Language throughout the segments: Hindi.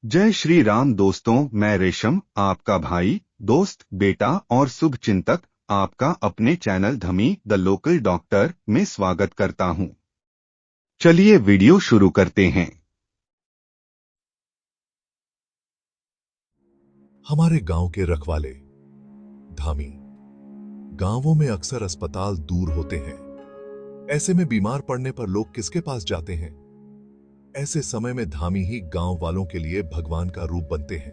जय श्री राम दोस्तों, मैं रेशम आपका भाई, दोस्त, बेटा और शुभ चिंतक आपका अपने channel Dhami the local doctor में स्वागत करता हूं। चलिए वीडियो शुरू करते हैं। हमारे गांव के रखवाले धामी। गांवों में अक्सर अस्पताल दूर होते हैं। ऐसे में बीमार पड़ने पर लोग किसके पास जाते हैं? ऐसे समय में धामी ही गांव वालों के लिए भगवान का रूप बनते हैं।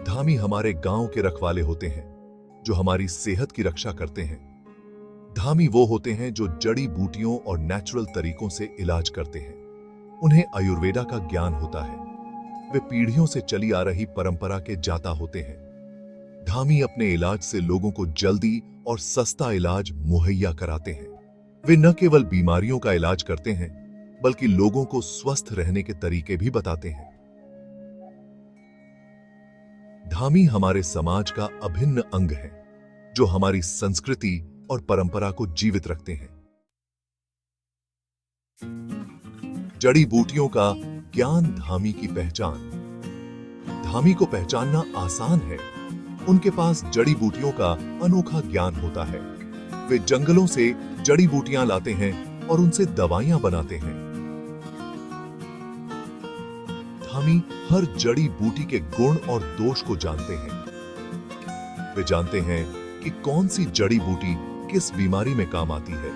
धामी हमारे गांव के रखवाले होते हैं जो हमारी सेहत की रक्षा करते हैं। धामी वो होते हैं जो जड़ी बूटियों और नेचुरल तरीकों से इलाज करते हैं। उन्हें आयुर्वेदा का ज्ञान होता है। वे पीढ़ियों से चली आ रही परंपरा के जाता होते हैं। धामी अपने इलाज से लोगों को जल्दी और सस्ता इलाज मुहैया कराते हैं। वे न केवल बीमारियों का इलाज करते हैं बल्कि लोगों को स्वस्थ रहने के तरीके भी बताते हैं। धामी हमारे समाज का अभिन्न अंग है जो हमारी संस्कृति और परंपरा को जीवित रखते हैं। जड़ी बूटियों का ज्ञान धामी की पहचान। धामी को पहचानना आसान है। उनके पास जड़ी बूटियों का अनोखा ज्ञान होता है। वे जंगलों से जड़ी बूटियां लाते हैं और उनसे दवाइयां बनाते हैं। धामी हर जड़ी बूटी के गुण और दोष को जानते हैं। वे जानते हैं कि कौन सी जड़ी बूटी किस बीमारी में काम आती है।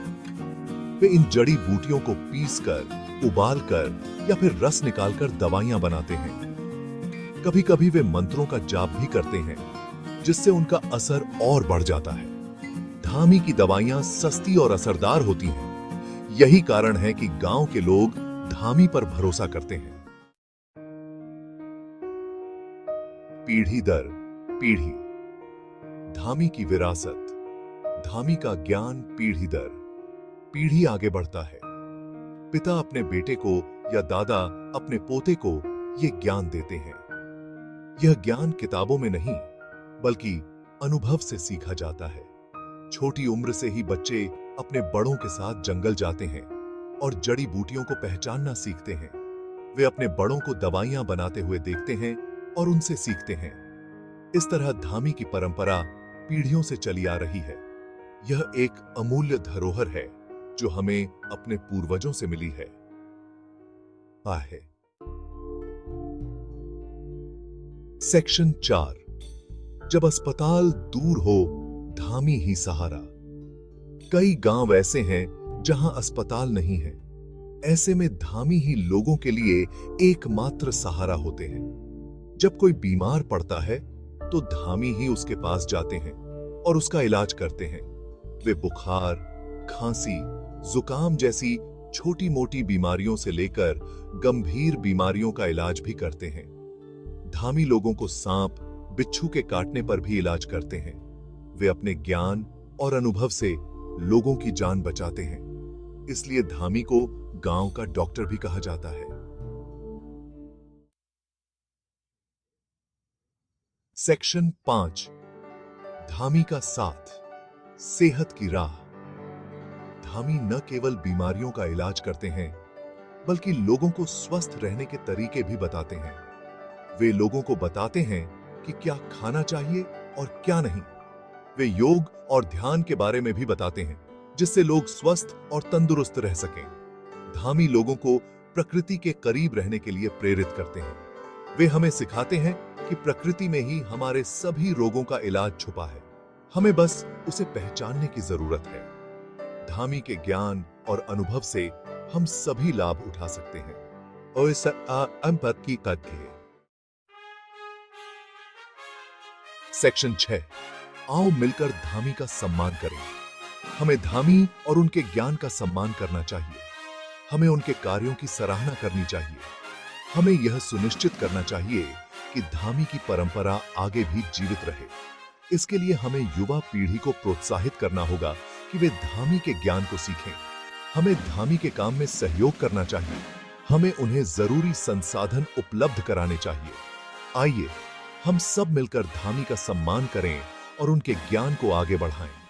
वे इन जड़ी बूटियों को पीसकर, उबालकर या फिर रस निकालकर दवाइयां बनाते हैं। कभी कभी वे मंत्रों का जाप भी करते हैं जिससे उनका असर और बढ़ जाता है। धामी की दवाइयां सस्ती और असरदार होती हैं। यही कारण है कि गांव के लोग धामी पर भरोसा करते हैं। पीढ़ी दर पीढ़ी धामी की विरासत। धामी का ज्ञान पीढ़ी दर पीढ़ी आगे बढ़ता है। पिता अपने बेटे को या दादा अपने पोते को यह ज्ञान देते हैं। यह ज्ञान किताबों में नहीं बल्कि अनुभव से सीखा जाता है। छोटी उम्र से ही बच्चे अपने बड़ों के साथ जंगल जाते हैं और जड़ी बूटियों को पहचानना सीखते हैं। वे अपने बड़ों को दवाइयां बनाते हुए देखते हैं और उनसे सीखते हैं। इस तरह धामी की परंपरा पीढ़ियों से चली आ रही है। यह एक अमूल्य धरोहर है जो हमें अपने पूर्वजों से मिली है। सेक्शन 4। जब अस्पताल दूर हो, धामी ही सहारा। कई गांव ऐसे हैं जहां अस्पताल नहीं है। ऐसे में धामी ही लोगों के लिए एकमात्र सहारा होते हैं। जब कोई बीमार पड़ता है तो धामी ही उसके पास जाते हैं और उसका इलाज करते हैं। वे बुखार, खांसी, जुकाम जैसी छोटी मोटी बीमारियों से लेकर गंभीर बीमारियों का इलाज भी करते हैं। धामी लोगों को सांप, बिच्छू के काटने पर भी इलाज करते हैं। वे अपने ज्ञान और अनुभव से लोगों की जान बचाते हैं। इसलिए धामी को गांव का डॉक्टर भी कहा जाता है। सेक्शन 5। धामी का साथ, सेहत की राह। धामी न केवल बीमारियों का इलाज करते हैं बल्कि लोगों को स्वस्थ रहने के तरीके भी बताते हैं। वे लोगों को बताते हैं कि क्या खाना चाहिए और क्या नहीं। वे योग और ध्यान के बारे में भी बताते हैं जिससे लोग स्वस्थ और तंदुरुस्त रह सकें। धामी लोगों को प्रकृति के करीब रहने के लिए प्रेरित करते हैं। वे हमें सिखाते हैं कि प्रकृति में ही हमारे सभी रोगों का इलाज छुपा है। हमें बस उसे पहचानने की जरूरत है। धामी के ज्ञान और अनुभव से हम सभी लाभ उठा सकते हैं। और इस की कथ्य। सेक्शन 6। आओ मिलकर धामी का सम्मान करें। हमें धामी और उनके ज्ञान का सम्मान करना चाहिए। हमें उनके कार्यों की सराहना करनी चाहिए। हमें यह सुनिश्चित करना चाहिए कि धामी की परंपरा आगे भी जीवित रहे। इसके लिए हमें युवा पीढ़ी को प्रोत्साहित करना होगा कि वे धामी के ज्ञान को सीखें। हमें धामी के काम में सहयोग करना चाहिए। हमें उन्हें जरूरी संसाधन उपलब्ध कराने चाहिए। आइए हम सब मिलकर धामी का सम्मान करें और उनके ज्ञान को आगे बढ़ाएं।